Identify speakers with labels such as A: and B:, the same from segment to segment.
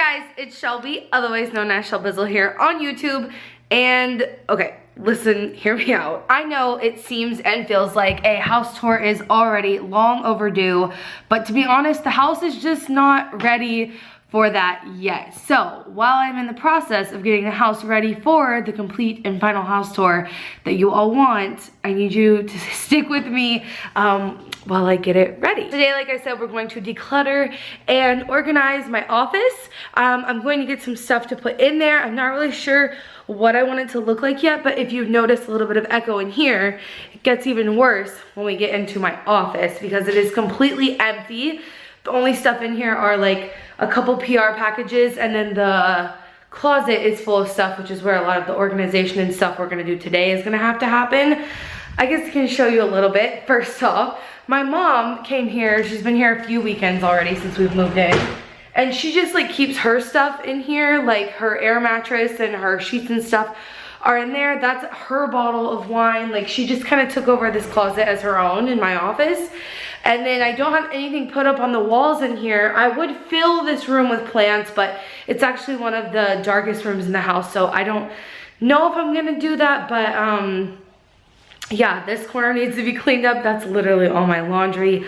A: guys, it's Shelby, otherwise known as Shelbizleee here on YouTube. And okay, listen, hear me out. I know it seems and feels like a house tour is already long overdue, but to be honest, the house is just not ready for that yet. So while I'm in the process of getting the house ready for the complete and final house tour that you all want, I need you to stick with me while I get it ready. Today, like I said, we're going to declutter and organize my office. I'm going to get some stuff to put in there. I'm not really sure what I want it to look like yet, but if you've noticed a little bit of echo in here, it gets even worse when we get into my office because it is completely empty. The only stuff in here are like a couple PR packages, and then the closet is full of stuff, which is where a lot of the organization and stuff we're gonna do today is gonna have to happen. I guess I can show you a little bit. First off, my mom came here. She's been here a few weekends already since we've moved in. And she just like keeps her stuff in here, like her air mattress and her sheets and stuff are in there. That's her bottle of wine. Like she just kind of took over this closet as her own in my office. And then I don't have anything put up on the walls in here. I would fill this room with plants, but it's actually one of the darkest rooms in the house, so I don't know if I'm gonna do that, but yeah, this corner needs to be cleaned up. That's literally all my laundry.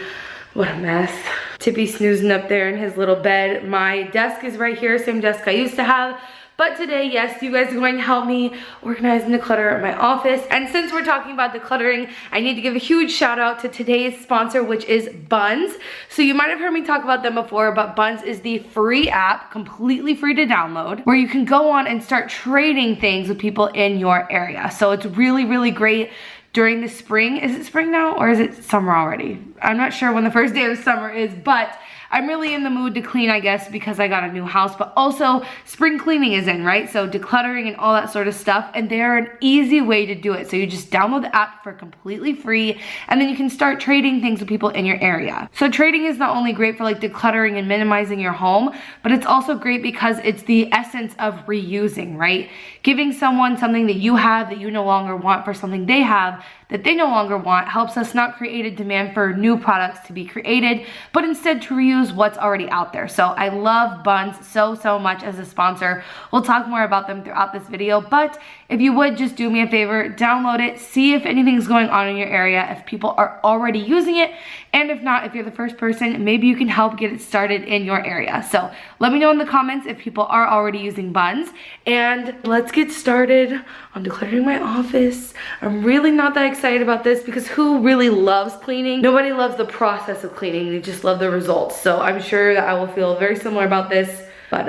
A: What a mess. Tippy snoozing up there in his little bed. My desk is right here, same desk I used to have. But today, yes, you guys are going to help me organize and declutter my office. And since we're talking about decluttering, I need to give a huge shout out to today's sponsor, which is Bunz. So you might have heard me talk about them before, but Bunz is the free app, completely free to download, where you can go on and start trading things with people in your area. So it's really, really great during the spring. Is it spring now or is it summer already? I'm not sure when the first day of summer is, but I'm really in the mood to clean, I guess, because I got a new house, but also spring cleaning is in, right? So decluttering and all that sort of stuff, and they're an easy way to do it. So you just download the app for completely free, and then you can start trading things with people in your area. So trading is not only great for like decluttering and minimizing your home, but it's also great because it's the essence of reusing, right? Giving someone something that you have that you no longer want for something they have that they no longer want helps us not create a demand for new products to be created, but instead to reuse what's already out there. So I love Bunz so much as a sponsor. We'll talk more about them throughout this video, but if you would just do me a favor, download it, see if anything's going on in your area, if people are already using it, and if not, if you're the first person, maybe you can help get it started in your area. So let me know in the comments if people are already using Bunz, and let's get started on decluttering my office. I'm really not that excited about this because who really loves cleaning? Nobody loves the process of cleaning, they just love the results. So I'm sure that I will feel very similar about this, but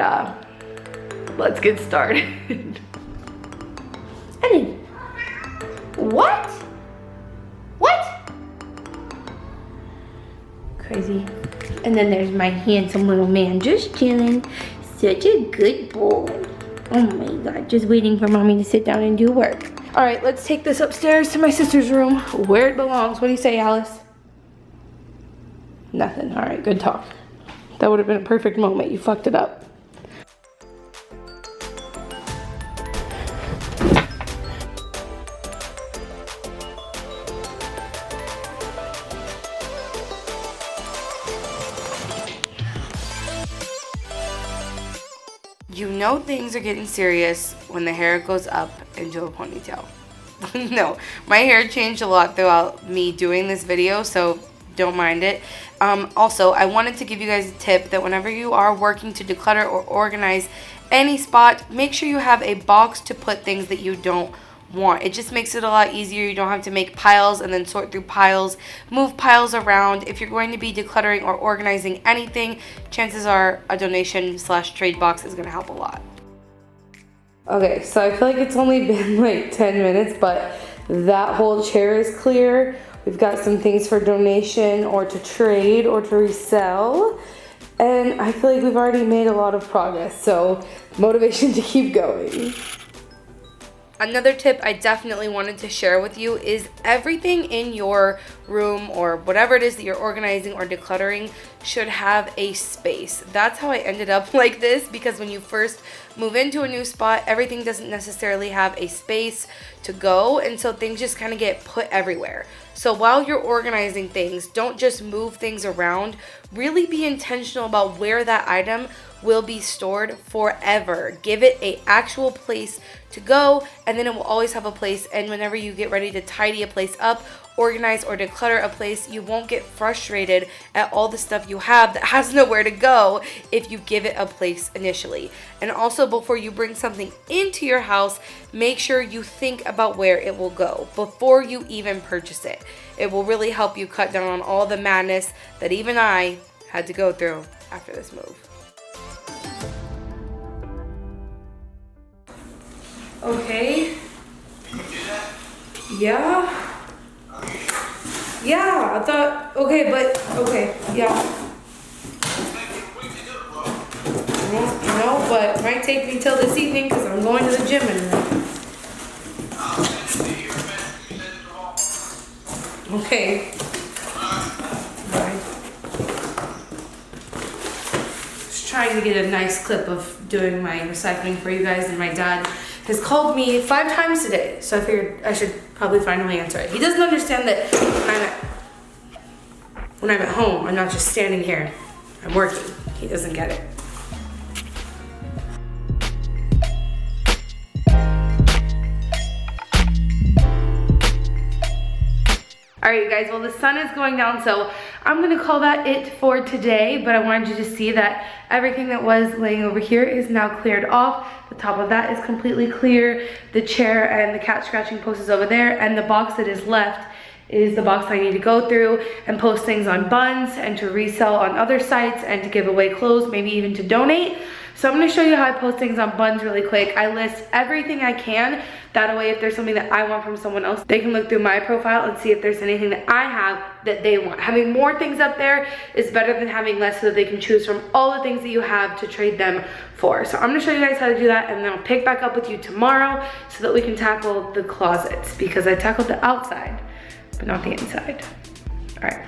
A: let's get started. What? What? Crazy. And then there's my handsome little man just chilling. Such a good boy. Oh my God, just waiting for mommy to sit down and do work. All right, let's take this upstairs to my sister's room where it belongs. What do you say, Alice? Nothing. All right, good talk. That would have been a perfect moment. You fucked it up. You know things are getting serious when the hair goes up into a ponytail. No, my hair changed a lot throughout me doing this video, so don't mind it. Also, I wanted to give you guys a tip that whenever you are working to declutter or organize any spot, make sure you have a box to put things that you don't want. It just makes it a lot easier. You don't have to make piles and then sort through piles, move piles around. If you're going to be decluttering or organizing anything, chances are a donation/trade box is going to help a lot. Okay, so I feel like it's only been like 10 minutes, but that whole chair is clear. We've got some things for donation or to trade or to resell, and I feel like we've already made a lot of progress, so motivation to keep going. Another tip I definitely wanted to share with you is everything in your room or whatever it is that you're organizing or decluttering should have a space. That's how I ended up like this, because when you first move into a new spot, everything doesn't necessarily have a space to go, and so things just kind of get put everywhere. So while you're organizing things, don't just move things around. Really be intentional about where that item will be stored forever. Give it an actual place to go, and then it will always have a place. And whenever you get ready to tidy a place up, organize or declutter a place, you won't get frustrated at all the stuff you have that has nowhere to go if you give it a place initially. And also, before you bring something into your house, make sure you think about where it will go before you even purchase it. It will really help you cut down on all the madness that even I had to go through after this move. Okay. Yeah. Yeah, I thought, okay, but, okay, yeah. No, but it might take me till this evening because I'm going to the gym in a minute. Okay. Alright. Just trying to get a nice clip of doing my recycling for you guys, and my dad has called me 5 times today, so I figured I should probably finally answer it. He doesn't understand that when I'm at home, I'm not just standing here. I'm working. He doesn't get it. Alright, you guys, well, the sun is going down, so I'm going to call that it for today, but I wanted you to see that everything that was laying over here is now cleared off. The top of that is completely clear. The chair and the cat scratching post is over there, and the box that is left is the box I need to go through and post things on Bunz and to resell on other sites and to give away clothes, maybe even to donate. So I'm going to show you how I post things on Bunz really quick. I list everything I can. That way, if there's something that I want from someone else, they can look through my profile and see if there's anything that I have that they want. Having more things up there is better than having less, so that they can choose from all the things that you have to trade them for. So I'm going to show you guys how to do that, and then I'll pick back up with you tomorrow so that we can tackle the closets, because I tackled the outside, but not the inside. All right.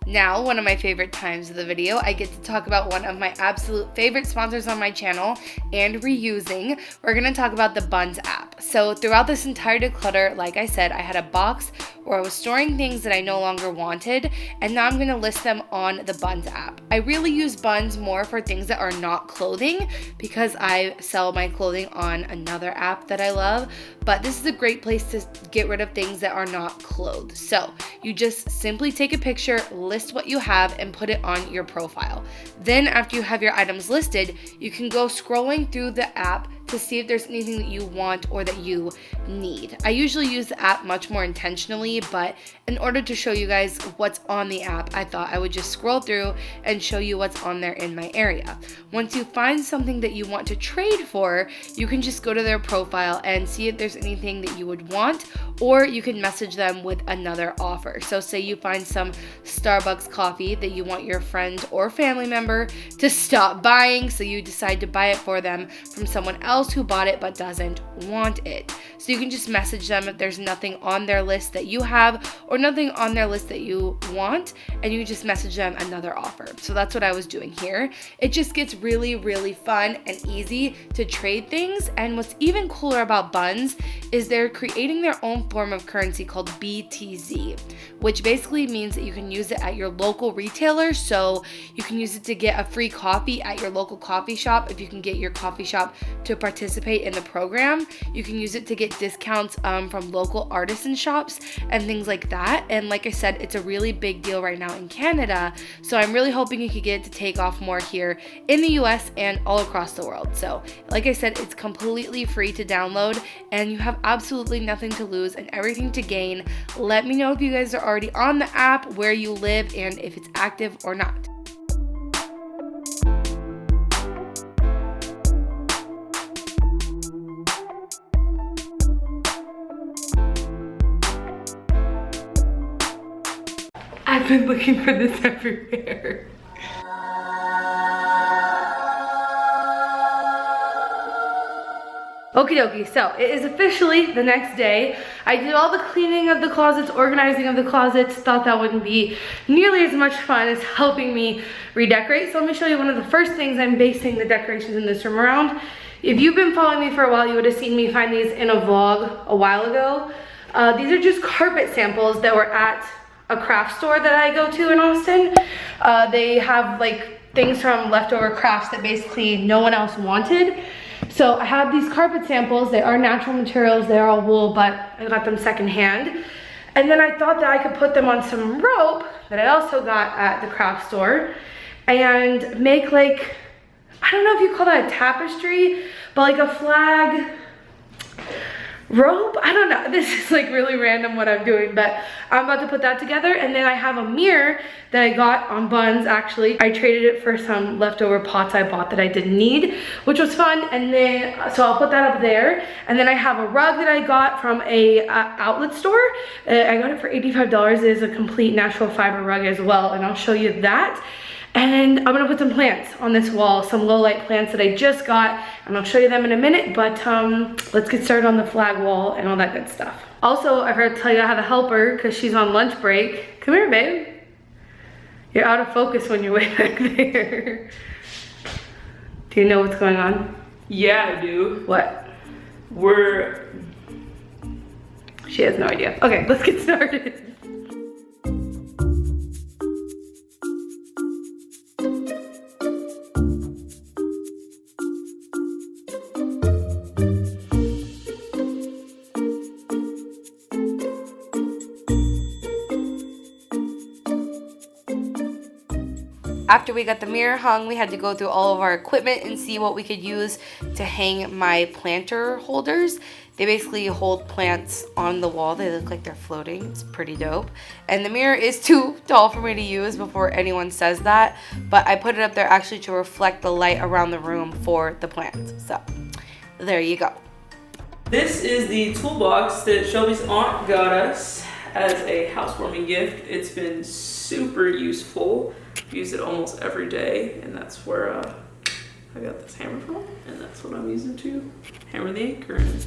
A: Now, one of my favorite times of the video, I get to talk about one of my absolute favorite sponsors on my channel and reusing. We're going to talk about the Bunz app. So throughout this entire declutter, like I said, I had a box where I was storing things that I no longer wanted, and now I'm going to list them on the Bunz app. I really use Bunz more for things that are not clothing, because I sell my clothing on another app that I love, but this is a great place to get rid of things that are not clothes. So you just simply take a picture, list what you have, and put it on your profile. Then after you have your items listed, you can go scrolling through the app to see if there's anything that you want or that you need. I usually use the app much more intentionally, but in order to show you guys what's on the app, I thought I would just scroll through and show you what's on there in my area. Once you find something that you want to trade for, you can just go to their profile and see if there's anything that you would want, or you can message them with another offer. So say you find some Starbucks coffee that you want your friend or family member to stop buying, so you decide to buy it for them from someone else who bought it but doesn't want it. So you can just message them if there's nothing on their list that you have or nothing on their list that you want, and you just message them another offer. So that's what I was doing here. It just gets really, really fun and easy to trade things. And what's even cooler about Bunz is they're creating their own form of currency called BTZ, which basically means that you can use it at your local retailer. So you can use it to get a free coffee at your local coffee shop if you can get your coffee shop to participate in the program. You can use it to get discounts from local artisan shops and things like that. And like I said, it's a really big deal right now in Canada, so I'm really hoping you could get it to take off more here in the US and all across the world. So like I said, it's completely free to download, and you have absolutely nothing to lose and everything to gain. Let me know if you guys are already on the app, where you live, and if it's active or not. I've been looking for this everywhere. Okie dokie, so it is officially the next day. I did all the cleaning of the closets, organizing of the closets, thought that wouldn't be nearly as much fun as helping me redecorate. So let me show you one of the first things I'm basing the decorations in this room around. If you've been following me for a while, you would have seen me find these in a vlog a while ago. These are just carpet samples that were at a craft store that I go to in Austin. They have like things from leftover crafts that basically no one else wanted. So I have these carpet samples. They are natural materials, they are all wool, but I got them secondhand. And then I thought that I could put them on some rope that I also got at the craft store and make like, I don't know if you call that a tapestry, but like a flag rope. I don't know, this is like really random what I'm doing, but I'm about to put that together. And then I have a mirror that I got on Bunz. Actually, I traded it for some leftover pots I bought that I didn't need, which was fun. And then so I'll put that up there. And then I have a rug that I got from a outlet store. I got it for $85. It is a complete natural fiber rug as well, and I'll show you that. And I'm gonna put some plants on this wall, some low light plants that I just got, and I'll show you them in a minute, but let's get started on the flag wall and all that good stuff. Also, I forgot to tell you I have a helper because she's on lunch break. Come here, babe. You're out of focus when you're way back there. Do you know what's going on?
B: Yeah, I do.
A: What? She has no idea. Okay, let's get started. After we got the mirror hung, we had to go through all of our equipment and see what we could use to hang my planter holders. They basically hold plants on the wall. They look like they're floating. It's pretty dope. And the mirror is too tall for me to use before anyone says that, but I put it up there actually to reflect the light around the room for the plants. So there you go.
B: This is the toolbox that Shelby's aunt got us as a housewarming gift. It's been super useful. Use it almost every day, and that's where I got this hammer from, and that's what I'm using to hammer the anchor in.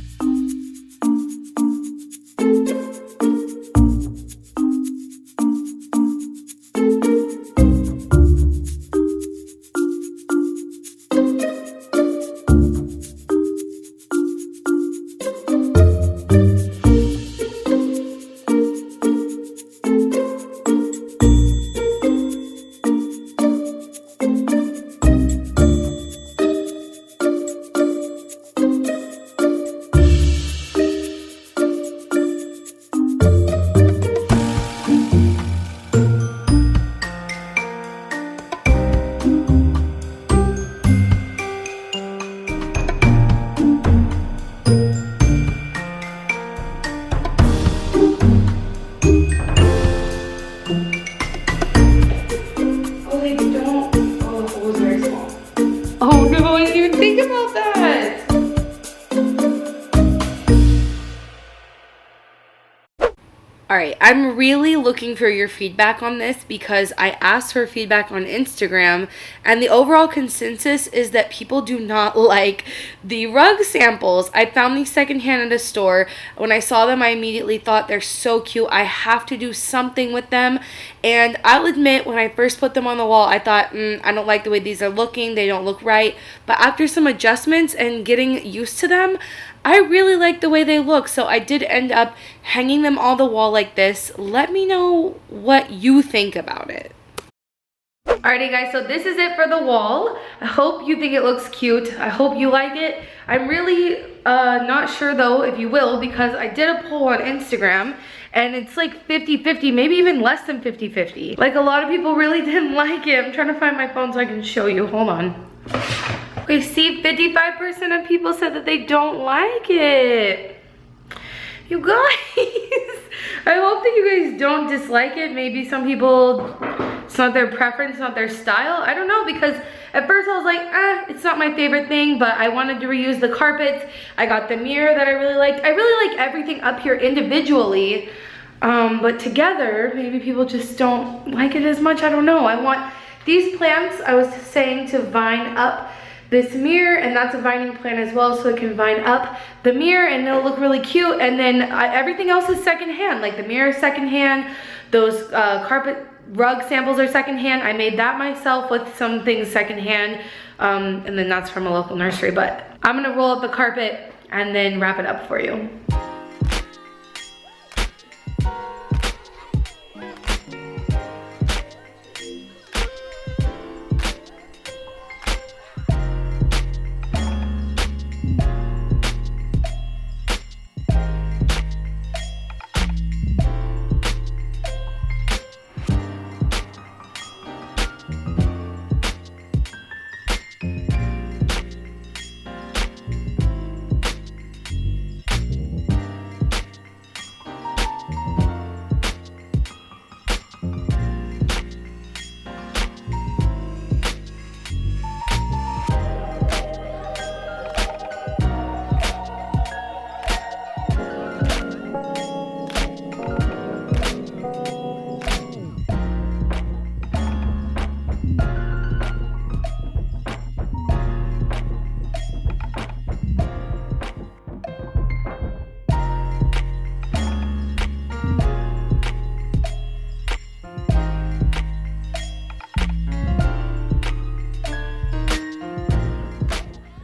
A: Alright, I'm really looking for your feedback on this because I asked for feedback on Instagram, and the overall consensus is that people do not like the rug samples. I found these secondhand at a store. When I saw them, I immediately thought they're so cute. I have to do something with them, and I'll admit when I first put them on the wall, I thought, I don't like the way these are looking. They don't look right. But after some adjustments and getting used to them, I really like the way they look, so I did end up hanging them on the wall like this. Let me know what you think about it. Alrighty guys, so this is it for the wall. I hope you think it looks cute. I hope you like it. I'm really not sure though if you will, because I did a poll on Instagram and it's like 50-50, maybe even less than 50-50. Like a lot of people really didn't like it. I'm trying to find my phone so I can show you. Hold on. We see 55% of people said that they don't like it. You guys, I hope that you guys don't dislike it. Maybe some people, it's not their preference, not their style. I don't know, because at first I was like, it's not my favorite thing, but I wanted to reuse the carpets. I got the mirror that I really liked. I really like everything up here individually, but together, maybe people just don't like it as much. I don't know. I want these plants, I was saying, to vine up this mirror, and that's a vining plan as well, so it can vine up the mirror and it'll look really cute. And then everything else is secondhand, like the mirror is secondhand, those carpet rug samples are secondhand. I made that myself with some things secondhand, and then that's from a local nursery. But I'm gonna roll up the carpet and then wrap it up for you.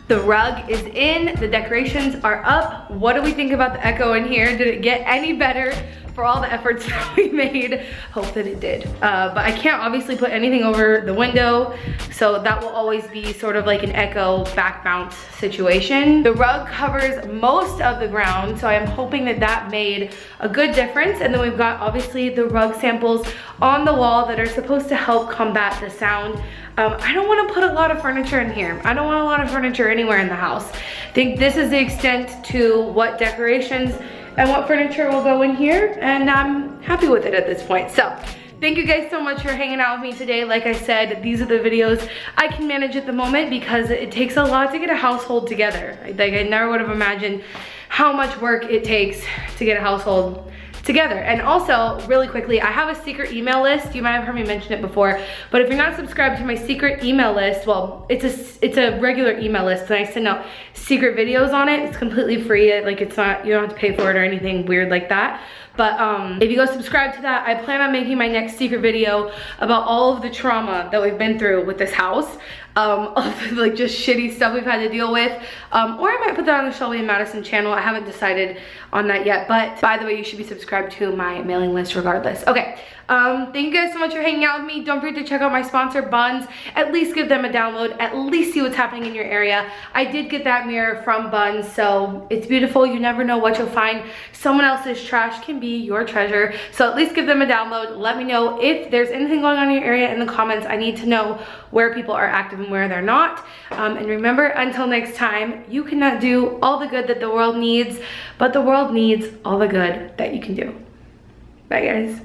A: The rug is in, the decorations are up. What do we think about the Echo in here? Did it get any better for all the efforts that we made? Hope that it did. But I can't obviously put anything over the window, so that will always be sort of like an Echo back mount situation. The rug covers most of the ground, so I'm hoping that that made a good difference. And then we've got obviously the rug samples on the wall that are supposed to help combat the sound. I don't want to put a lot of furniture in here. I don't want a lot of furniture anywhere in the house. I think this is the extent to what decorations and what furniture will go in here, and I'm happy with it at this point. So thank you guys so much for hanging out with me today. Like I said, these are the videos I can manage at the moment because it takes a lot to get a household together. Like, I never would have imagined how much work it takes to get a household together. And also, really quickly, I have a secret email list. You might have heard me mention it before, but if you're not subscribed to my secret email list, well, it's a regular email list, and I send out secret videos on it. It's completely free. Like, it's not, you don't have to pay for it or anything weird like that. But if you go subscribe to that, I plan on making my next secret video about all of the trauma that we've been through with this house. Of like just shitty stuff we've had to deal with. Or I might put that on the Shelby and Madison channel. I haven't decided on that yet. But by the way, you should be subscribed to my mailing list regardless. Okay, thank you guys so much for hanging out with me. Don't forget to check out my sponsor, Bunz. At least give them a download. At least see what's happening in your area. I did get that mirror from Bunz, so it's beautiful. You never know what you'll find. Someone else's trash can be your treasure. So at least give them a download. Let me know if there's anything going on in your area in the comments. I need to know where people are active and where they're not. And remember, until next time, you cannot do all the good that the world needs, but the world needs all the good that you can do. Bye, guys.